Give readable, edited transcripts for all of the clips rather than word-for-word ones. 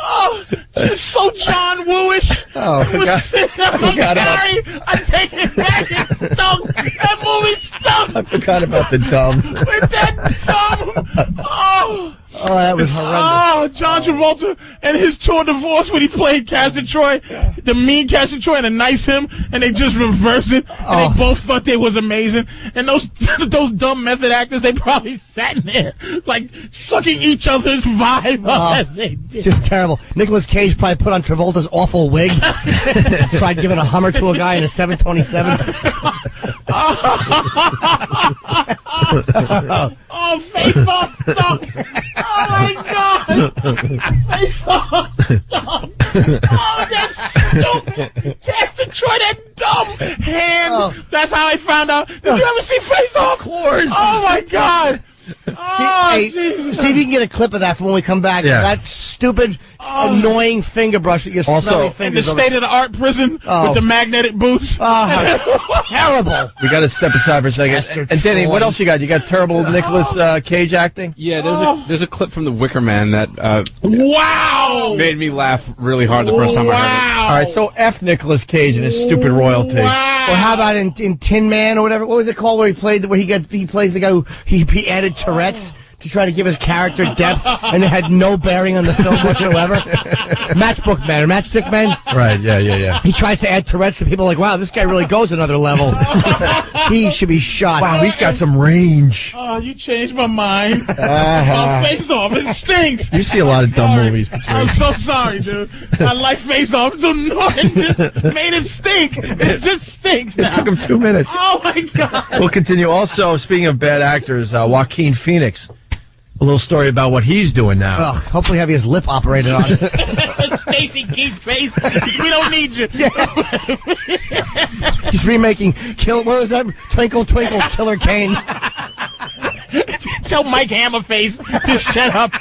Oh, just so John Woo-ish. Oh, I forgot I take it back. It stunk. That movie stunk. I forgot about the dumb. With that dumb. Oh, that was horrendous. Oh, John Travolta and his tour de force when he played Castor Troy, the mean Castor Troy, and the nice him, and they just reversed it, and they both thought they was amazing. And those dumb method actors, they probably sat in there like sucking each other's vibe up as they did. Just terrible. Nicolas Cage probably put on Travolta's awful wig. Tried giving a Hummer to a guy in a 727. Oh, Face Off stunk. Oh my God! Face Off stunk. Oh, that's stupid. Castor Troy, that dumb hand. That's how I found out. Did you ever see Face Off? Of course. Oh my God. Oh, Jesus. See if you can get a clip of that for when we come back. Yeah. That stupid, annoying finger brush that you smelly in the fingers state-of-the-art prison with the magnetic boots. Terrible. We got to step aside for a second. And Danny, what else you got? You got terrible Nicolas Cage acting? Yeah, there's a clip from The Wicker Man that wow made me laugh really hard the first time I heard it. All right, so F Nicolas Cage and his stupid royalty. Wow. Or how about in Tin Man or whatever? What was it called where he plays the guy who he added Tourette's to try to give his character depth, and it had no bearing on the film whatsoever. Matchstick Man. Right, yeah. He tries to add Tourette's to people like, wow, this guy really goes another level. He should be shot. Wow, he's got some range. Oh, you changed my mind. Face Off, it stinks. You see a lot of dumb movies, Patrice. I'm so sorry, dude. I like Face Off. So Norton just made it stink. It just stinks now. It took him 2 minutes. Oh, my God. We'll continue. Also, speaking of bad actors, Joaquin Phoenix. A little story about what he's doing now. Ugh, hopefully have his lip operated on. Stacy Keith Face, we don't need you. He's remaking what was that? Twinkle Twinkle Killer Kane. Tell Mike Hammerface to shut up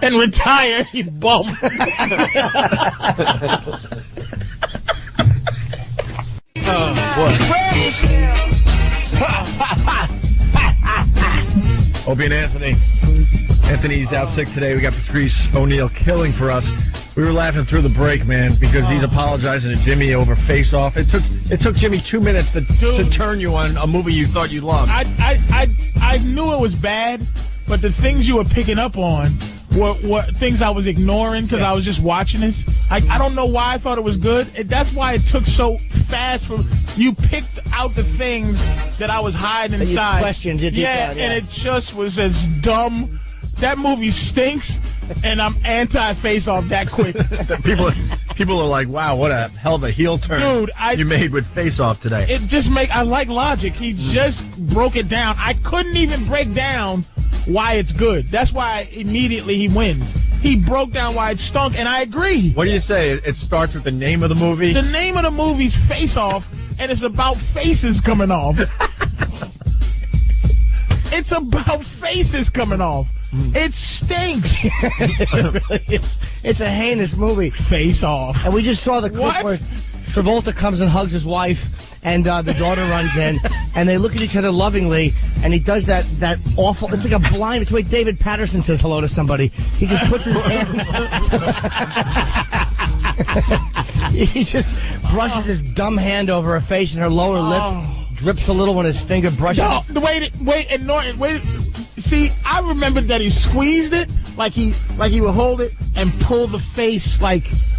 and retire, you bum. Opie and Anthony. Anthony's out sick today. We got Patrice O'Neal killing for us. We were laughing through the break, man, because he's apologizing to Jimmy over Face Off. It took Jimmy 2 minutes to turn you on a movie you thought you loved. I knew it was bad, but the things you were picking up on were things I was ignoring because I was just watching this. I don't know why I thought it was good. That's why it took so fast. You picked out the things that I was hiding inside. You questioned it. Yeah, and it just was as dumb. That movie stinks, and I'm anti-Face Off that quick. People are like, wow, what a hell of a heel turn you made with Face Off today. I like logic. He just broke it down. I couldn't even break down why it's good. That's why immediately he wins. He broke down why it stunk, and I agree. What do you say? It starts with the name of the movie? The name of the movie's Face Off, and it's about faces coming off. It's about faces coming off. It stinks. It's a heinous movie. Face Off. And we just saw the clip where Travolta comes and hugs his wife, and the daughter runs in, and they look at each other lovingly, and he does that awful, it's like a blind, it's the way David Patterson says hello to somebody. He just puts his hand, he just brushes his dumb hand over her face, and her lower lip drips a little when his finger brushes. No, and Norton, see, I remembered that he squeezed it, like he would hold it and pull the face,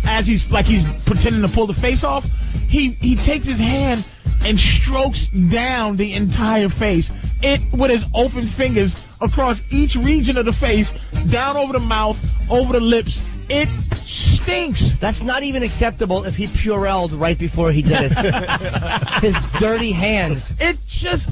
as he's pretending to pull the face off. He takes his hand and strokes down the entire face, with his open fingers across each region of the face, down over the mouth, over the lips. It stinks. That's not even acceptable if he Purelled right before he did it. His dirty hands.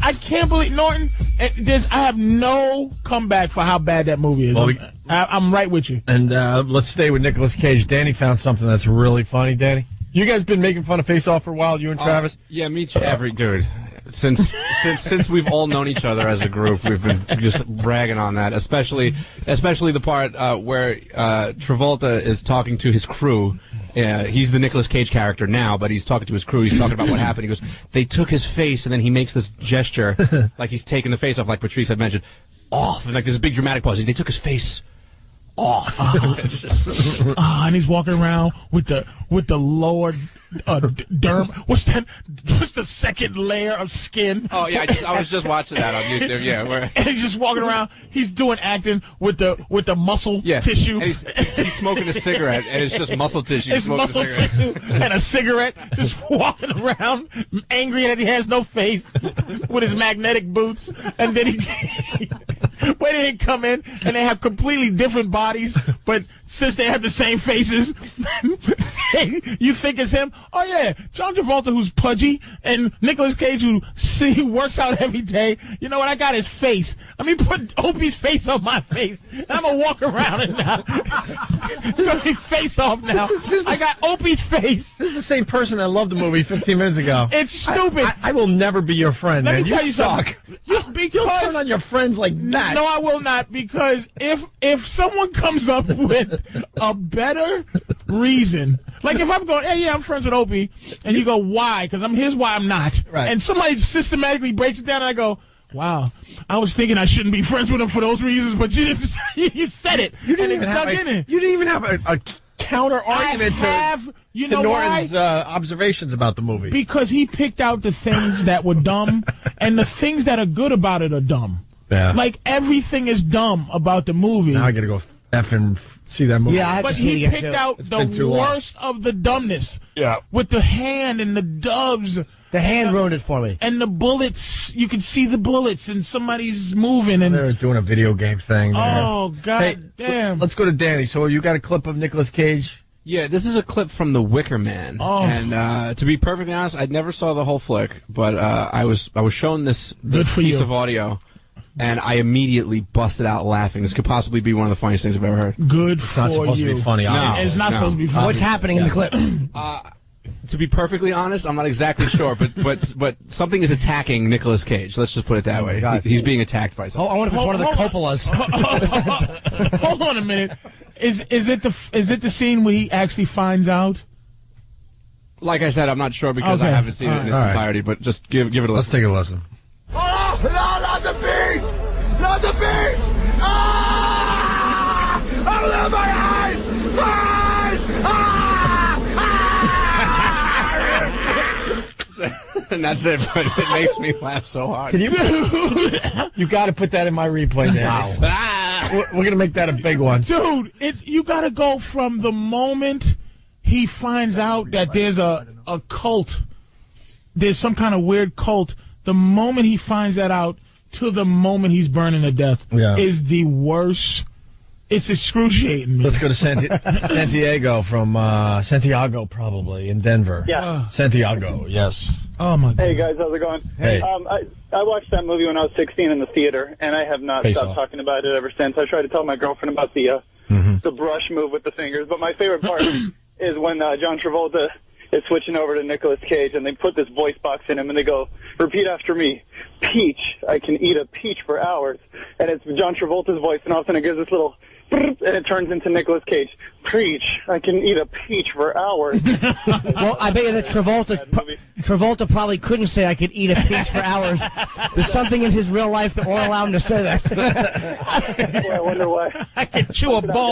I can't believe, Norton, I have no comeback for how bad that movie is. Well, I'm right with you. And let's stay with Nicolas Cage. Danny found something that's really funny, Danny. You guys been making fun of Face Off for a while, you and Travis? Yeah, me too. Dude. Since we've all known each other as a group, we've been just bragging on that, especially the part where Travolta is talking to his crew. He's the Nicolas Cage character now, but he's talking to his crew. He's talking about what happened. He goes, they took his face, and then he makes this gesture like he's taking the face off, like Patrice had mentioned, off, and like this big dramatic pause. They took his face off. It's just, and he's walking around with the lower derm. What's the second layer of skin? Oh yeah, I was just watching that on YouTube. Yeah, where and he's just walking around. He's doing acting with the muscle tissue. And he's smoking a cigarette, and it's just muscle tissue. It's muscle tissue and a cigarette, just walking around, angry that he has no face, with his magnetic boots. And then when they come in and they have completely different bodies, but since they have the same faces, you think it's him. Oh yeah, John Travolta, who's pudgy, and Nicolas Cage, who works out every day. You know what? I got his face. Let me put Opie's face on my face, and I'm gonna walk around and now. It's gonna be face off now. I got Opie's face. This is the same person that loved the movie 15 minutes ago. It's stupid. I will never be your friend, Let man. me tell you suck. Something. You'll turn on your friends like that. No, I will not, because if someone comes up with a better reason, like if I'm going, hey, yeah, I'm friends with Opie, and you go, why? Because here's why I'm not. Right. And somebody systematically breaks it down, and I go, wow, I was thinking I shouldn't be friends with him for those reasons, but you didn't, you said it. You didn't even have a counter argument to Norton's observations about the movie. Because he picked out the things that were dumb, and the things that are good about it are dumb. Yeah. Like, everything is dumb about the movie. Now I gotta go and see that movie. Yeah, but he picked out the worst of the dumbness. Yeah. With the hand and the doves. The hand ruined it for me. And the bullets. You can see the bullets, and somebody's moving. And they're doing a video game thing there. Oh, God damn. Let's go to Danny. So you got a clip of Nicolas Cage? Yeah, this is a clip from The Wicker Man. Oh. And to be perfectly honest, I never saw the whole flick, but I was shown this piece of audio, and I immediately busted out laughing. This could possibly be one of the funniest things I've ever heard. Good It's not supposed to be funny, obviously. It's not supposed to be funny. What's happening in the clip? To be perfectly honest, I'm not exactly sure, but something is attacking Nicolas Cage. Let's just put it that way. He's being attacked by something. I wonder if it's one of the Coppolas. Hold on a minute. Is it the scene where he actually finds out? Like I said, I'm not sure because I haven't seen it in its entirety, but just give it a listen. Let's take a listen. Oh, no, not the beast! Not the beast! Ah! Open my eyes! Eyes! Ah! And that's it, but it makes me laugh so hard. You got to put that in my replay now. Wow. We're going to make that a big one. Dude, you got to go from the moment he finds out that there's a cult, there's some kind of weird cult, the moment he finds that out to the moment he's burning to death is the worst. It's excruciating, man. Let's go to Santiago from Santiago, probably, in Denver. Yeah. Santiago, yes. Oh, my God. Hey, guys, how's it going? Hey. I watched that movie when I was 16 in the theater, and I have not stopped talking about it ever since. I tried to tell my girlfriend about the brush move with the fingers, but my favorite part is when John Travolta is switching over to Nicolas Cage, and they put this voice box in him, and they go, repeat after me, peach. I can eat a peach for hours. And it's John Travolta's voice, and all of a sudden it gives this little, and it turns into Nicolas Cage. Peach. I can eat a peach for hours. Well, I bet you that Travolta probably couldn't say I could eat a peach for hours. There's something in his real life that won't allow him to say that. Well, I wonder why. I can chew a ball.